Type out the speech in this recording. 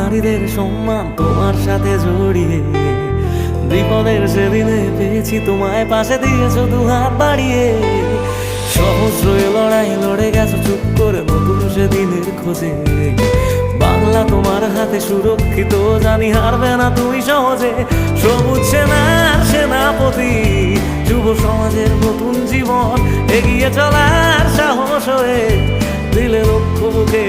নারীদের সম্মান তোমার সাথে জড়িয়ে, বিপদের সেদিনে পেয়েছি তোমায়, পাশে দিয়েছো দুহাত বাড়িয়ে। সহস্র লড়াই লড়ে গেছো চুপ করে নতুন সেদিনের খোঁজে। বাংলা তোমার হাতে সুরক্ষিত, জানি হারবে না তুমি সহজে। সবুজ সেনার সেনাপতি, যুব সমাজের নতুন জীবন, এগিয়ে চলার সাহস হয়ে দিলে লক্ষ্য বুকে